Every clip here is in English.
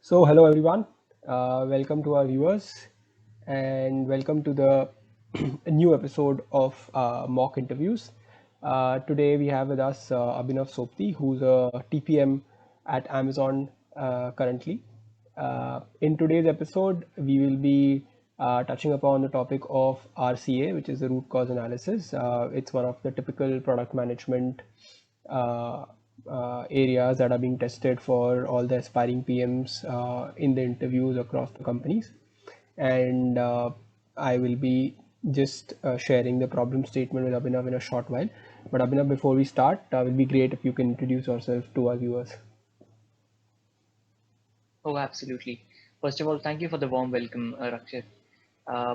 Hello everyone. Welcome to our viewers and welcome to the new episode of mock interviews. Today we have with us Abhinav Sopti, who's a TPM at Amazon currently. In today's episode, we will be touching upon the topic of RCA, which is the root cause analysis. It's one of the typical product management uh, areas that are being tested for all the aspiring PMs in the interviews across the companies. And I will be just sharing the problem statement with Abhinav in a short while. But Abhinav, before we start, it will be great if you can introduce yourself to our viewers. Oh, absolutely. First of all, thank you for the warm welcome, Rakshit.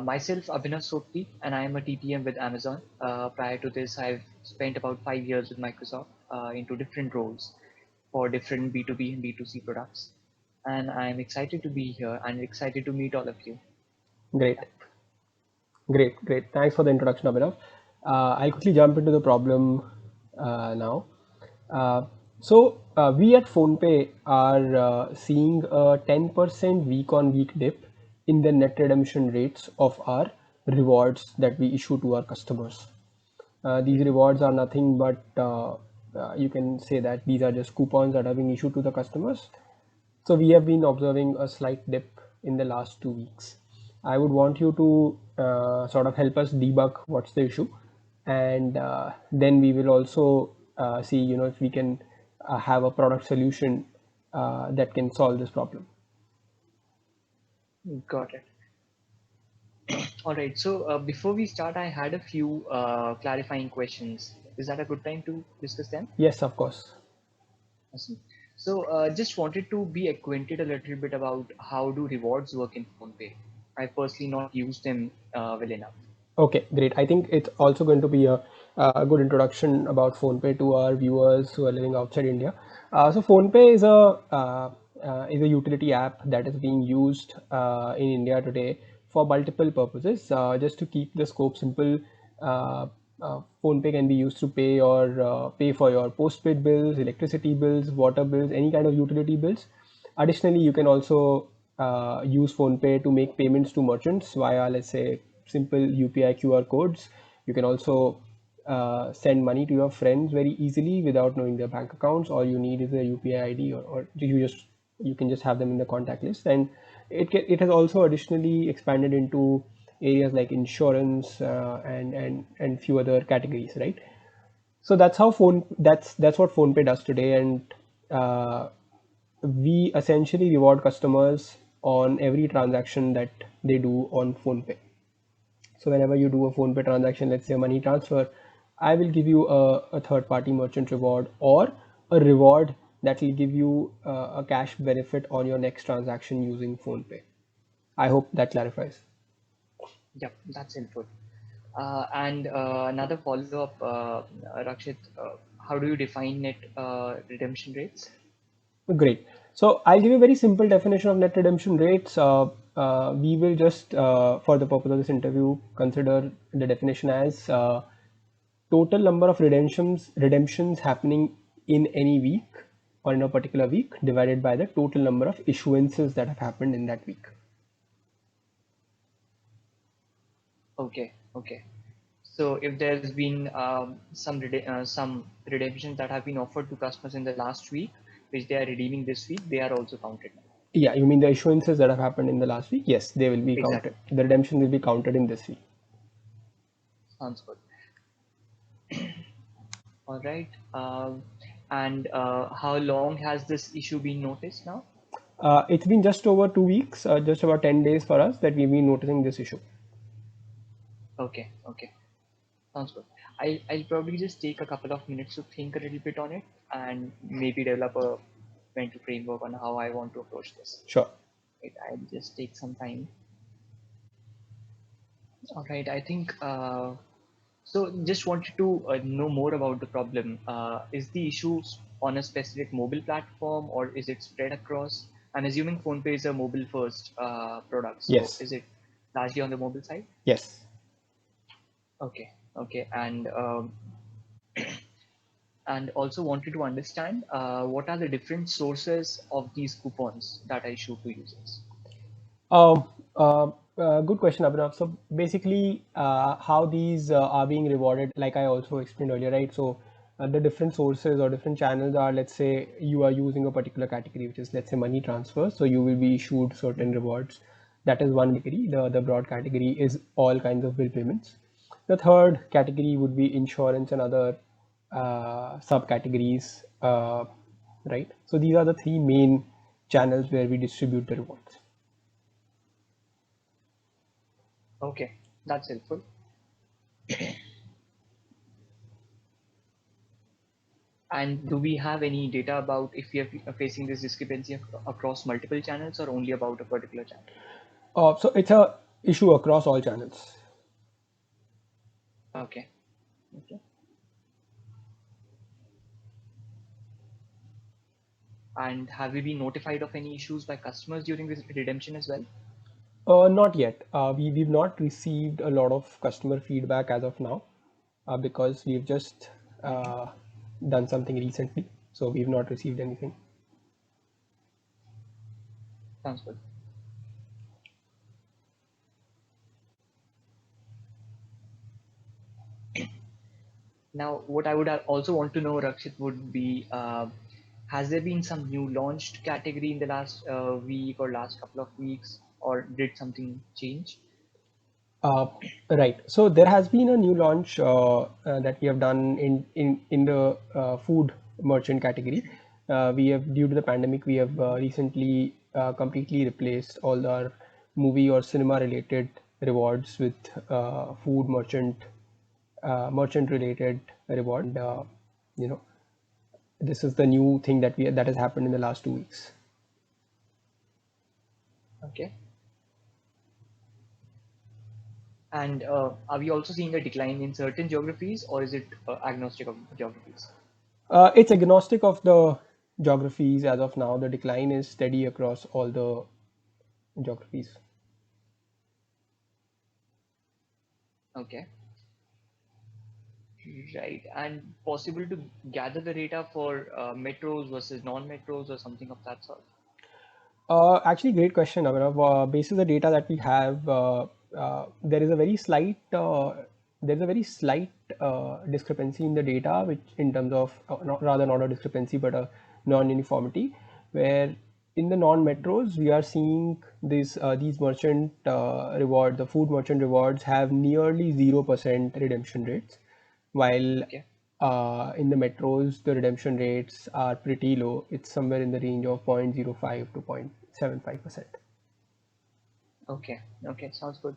Myself, Abhinav Sopti, and I am a TPM with Amazon. Prior to this, I've spent about 5 years with Microsoft into different roles for different B2B and B2C products. And I'm excited to be here and excited to meet all of you. Great, great. Thanks for the introduction, Abhinav. I'll quickly jump into the problem now. Uh, we at PhonePe are seeing a 10% week on week dip in the net redemption rates of our rewards that we issue to our customers. These Mhm. rewards are nothing but you can say that these are just coupons that are being issued to the customers. So we have been observing a slight dip in the last 2 weeks. I would want you to sort of help us debug what's the issue, and then we will also see, if we can have a product solution that can solve this problem. Got it. All right. So before we start, I had a few clarifying questions. Is that a good time to discuss them? Yes, of course. Awesome. So, just wanted to be acquainted a little bit about how do rewards work in PhonePe. I personally not used them well enough. Okay, great. I think it's also going to be a good introduction about PhonePe to our viewers who are living outside India. PhonePe is a utility app that is being used in India today for multiple purposes. Just to keep the scope simple, uh, PhonePe can be used to pay for your postpaid bills, electricity bills, water bills, any kind of utility bills. Additionally, you can also use PhonePe to make payments to merchants via, let's say, simple UPI QR codes. You can also send money to your friends very easily without knowing their bank accounts. All you need is a UPI ID, or you can just have them in the contact list. And it has also additionally expanded into areas like insurance and few other categories, right? So that's what PhonePe does today, and uh, we essentially reward customers on every transaction that they do on PhonePe. So whenever you do a PhonePe transaction, let's say a money transfer, I will give you a third-party merchant reward or a reward that will give you a cash benefit on your next transaction using PhonePe. I hope that clarifies. Yep, that's helpful. And another follow-up, Rakshit, how do you define net redemption rates? Great. So I'll give you a very simple definition of net redemption rates. We will just, for the purpose of this interview, consider the definition as total number of redemptions happening in any week or in a particular week divided by the total number of issuances that have happened in that week. Okay, okay. So if there's been some redemptions that have been offered to customers in the last week, which they are redeeming this week, they are also counted. Yeah, you mean the issuances that have happened in the last week? Yes, they will be counted. Exactly. The redemption will be counted in this week. Sounds good. All right. And how long has this issue been noticed now? It's been just over 2 weeks, just about 10 days for us that we've been noticing this issue. Okay, okay. Sounds good. I'll probably just take a couple of minutes to think a little bit on it and maybe develop a mental framework on how I want to approach this. Sure. Right, I'll just take some time. All right, I think so. Just wanted to know more about the problem. Is the issue on a specific mobile platform or is it spread across? I'm assuming PhonePe is a mobile first product, so Yes. is it largely on the mobile side? Yes. Okay, okay, and also wanted to understand what are the different sources of these coupons that I issue to users. Um, Good question, Abhinav. So basically, how these are being rewarded, like I also explained earlier, right? So the different sources or different channels are, let's say you are using a particular category, which is, let's say, money transfer. So you will be issued certain rewards. That is one category. The broad category is all kinds of bill payments. The third category would be insurance and other subcategories, right? So these are the three main channels where we distribute the rewards. Okay, that's helpful. And do we have any data about if we are facing this discrepancy across multiple channels or only about a particular channel? So it's a issue across all channels. Okay. Okay. And have we been notified of any issues by customers during this redemption as well? Not yet. We've not received a lot of customer feedback as of now because we've just Mhm. done something recently. So we've not received anything. Sounds good. Now, what I would also want to know, Rakshit, would be has there been some new launched category in the last week or last couple of weeks, or did something change? Uh, right. So there has been a new launch that we have done in the food merchant category. We have, due to the pandemic, we have recently completely replaced all our movie or cinema related rewards with food merchant related reward. And you know, this is the new thing that has happened in the last 2 weeks. Okay. And are we also seeing a decline in certain geographies, or is it agnostic of geographies? It's agnostic of the geographies as of now. The decline is steady across all the geographies. Okay. Right. And possible to gather the data for metros versus non-metros or something of that sort? Actually, great question, Abhinav. Basis the data that we have, there is a very slight discrepancy in the data, which in terms of not a discrepancy but a non-uniformity, where in the non-metros we are seeing these merchant reward, the food merchant rewards have nearly 0% redemption rates, while Okay. in the metros the redemption rates are pretty low. It's somewhere in the range of 0.05 to 0.75%. Okay. Okay. Sounds good.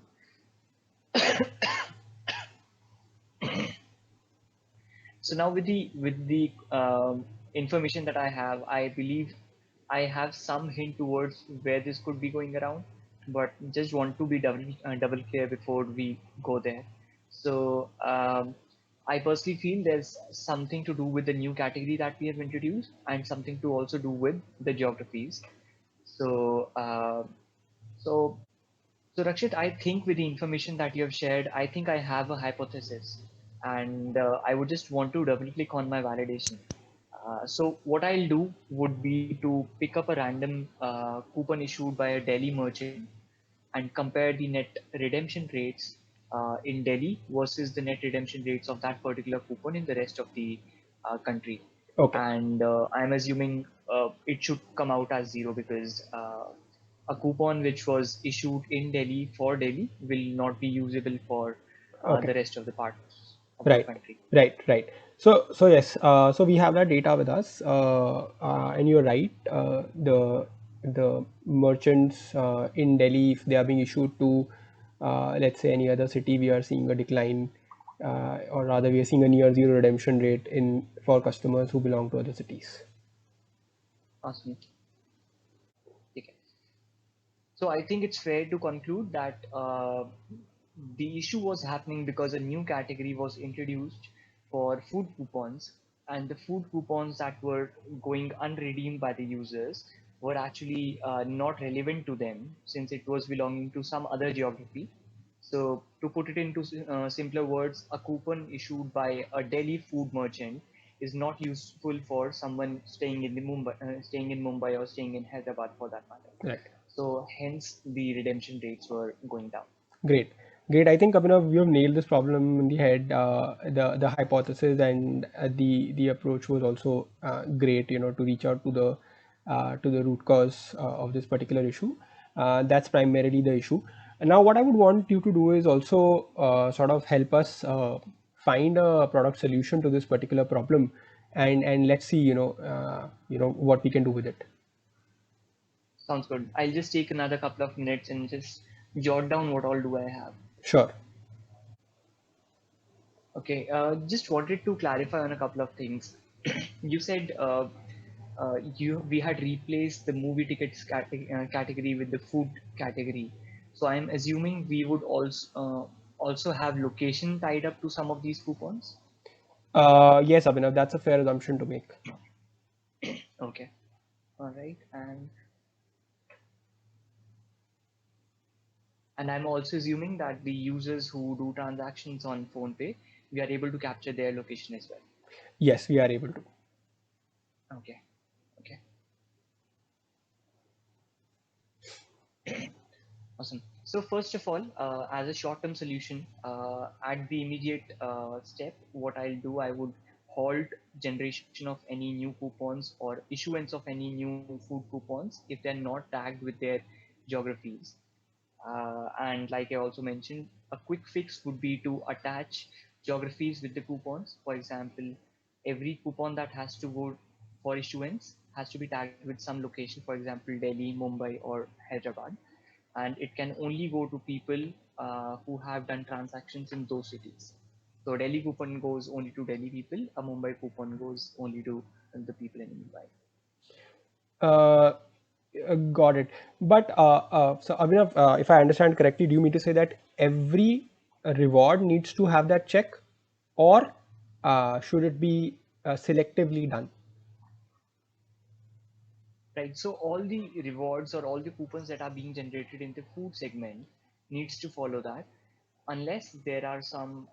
So now with the information that I have, I believe I have some hint towards where this could be going around, but just want to be double clear before we go there. So I personally feel there's something to do with the new category that we have introduced, and something to also do with the geographies. So so so, Rakshit, I think with the information that you have shared, I think I have a hypothesis, and I would just want to double click on my validation. So, what I'll do would be to pick up a random coupon issued by a Delhi merchant and compare the net redemption rates in Delhi versus the net redemption rates of that particular coupon in the rest of the country. Okay. And I'm assuming it should come out as zero because a coupon which was issued in Delhi for Delhi will not be usable for Okay. the rest of the parts of the Right. country. Right. So yes. So we have that data with us, and you're right. The merchants in Delhi, if they are being issued to, let's say, any other city, we are seeing a decline, or rather, we are seeing a near zero redemption rate in for customers who belong to other cities. Awesome. Okay. So I think it's fair to conclude that the issue was happening because a new category was introduced for food coupons, and the food coupons that were going unredeemed by the users were actually not relevant to them since it was belonging to some other geography. So to put it into simpler words, a coupon issued by a Delhi food merchant is not useful for someone staying in Mumbai or staying in Hyderabad for that matter. Right. So hence the redemption rates were going down. Great. Great. I think, Abhinav, you have nailed this problem in the head. The hypothesis and the approach was also great. To reach out to the root cause of this particular issue. That's primarily the issue. And now, what I would want you to do is also sort of help us find a product solution to this particular problem, and let's see, what we can do with it. Sounds good. I'll just take another couple of minutes and just jot down what all do I have. Sure. Okay, just wanted to clarify on a couple of things. You said we had replaced the movie tickets category with the food category. So I'm assuming we would also have location tied up to some of these coupons. Yes, Abhinav, that's a fair assumption to make. Okay, all right, and I'm also assuming that the users who do transactions on PhonePe, we are able to capture their location as well. Yes, we are able to. Okay, okay. Awesome. So first of all, as a short-term solution, at the immediate step, what I'll do, I would halt generation of any new coupons or issuance of any new food coupons if they're not tagged with their geographies. And like I also mentioned, a quick fix would be to attach geographies with the coupons. For example, every coupon that has to go for issuance has to be tagged with some location, for example, Delhi, Mumbai, or Hyderabad, and it can only go to people who have done transactions in those cities. So Delhi coupon goes only to Delhi people, a Mumbai coupon goes only to the people in Mumbai. Uh, got it. But so Abhinav, if I understand correctly, do you mean to say that every reward needs to have that check, or should it be selectively done? Right. So all the rewards or all the coupons that are being generated in the food segment needs to follow that, unless there are some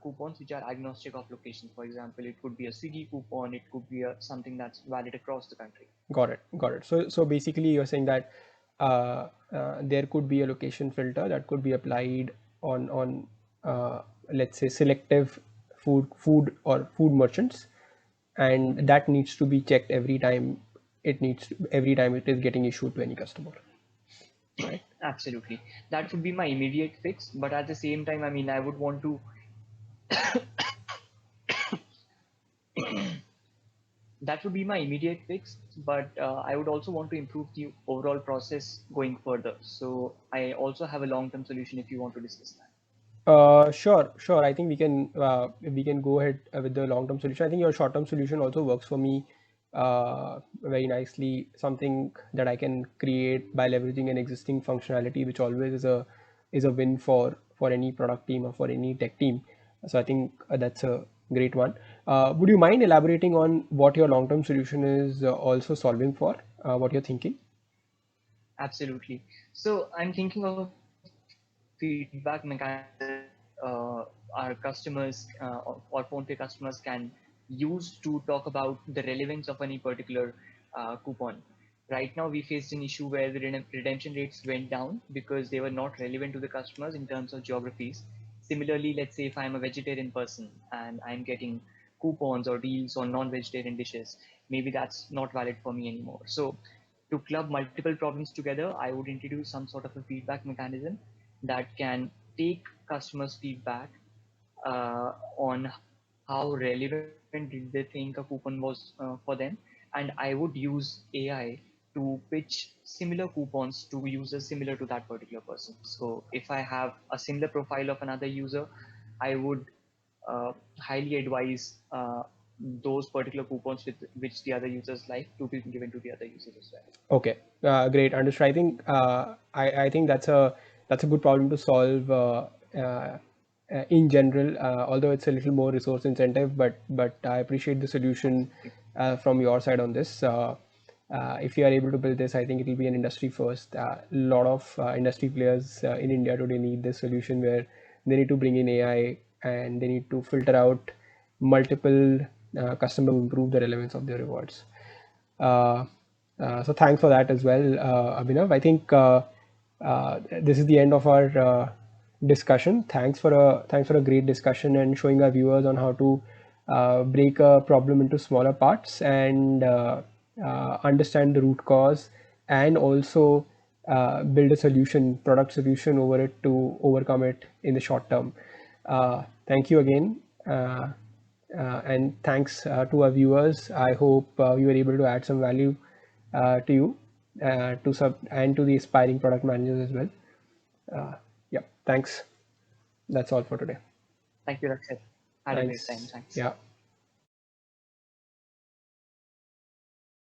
coupons which are agnostic of location. For example, it could be a Swiggy coupon, it could be something that's valid across the country. Got it. Got it. So basically, you're saying that there could be a location filter that could be applied on let's say selective food merchants, and that needs to be checked every time it is getting issued to any customer. Right. Absolutely. That would be my immediate fix. But at the same time, I mean, I would want to that would be my immediate fix, but I would also want to improve the overall process going further. So I also have a long-term solution if you want to discuss that. Sure, sure. I think we can go ahead with the long-term solution. I think your short-term solution also works for me very nicely. Something that I can create by leveraging an existing functionality, which always is a win for any product team or for any tech team. So I think that's a great one. Would you mind elaborating on what your long-term solution is also solving for? What you're thinking? Absolutely. So I'm thinking of feedback mechanism our customers or PhonePe customers can use to talk about the relevance of any particular coupon. Right now, we faced an issue where the redemption rates went down because they were not relevant to the customers in terms of geographies. Similarly, let's say if I'm a vegetarian person and I'm getting coupons or deals on non-vegetarian dishes, maybe that's not valid for me anymore. So to club multiple problems together, I would introduce some sort of a feedback mechanism that can take customers' feedback on how relevant did they think a coupon was for them, and I would use AI to pitch similar coupons to users similar to that particular person. So if I have a similar profile of another user, I would highly advise those particular coupons with which the other users like to be given to the other users as well. Okay, great. Understood. I think I think that's a good problem to solve in general. Although it's a little more resource incentive, but I appreciate the solution from your side on this. If you are able to build this, I think it will be an industry first. A lot of industry players in India today need this solution where they need to bring in AI and they need to filter out multiple customer to improve the relevance of their rewards. So thanks for that as well, Abhinav. I think this is the end of our discussion. Thanks for a great discussion and showing our viewers on how to break a problem into smaller parts and understand the root cause, and also build a solution, product solution over it to overcome it in the short term. Thank you again. And thanks to our viewers. I hope we were able to add some value to you, and to the aspiring product managers as well. Yeah, thanks. That's all for today. Thank you, Rakshit. Had a great time. Thanks. Thanks. Yeah.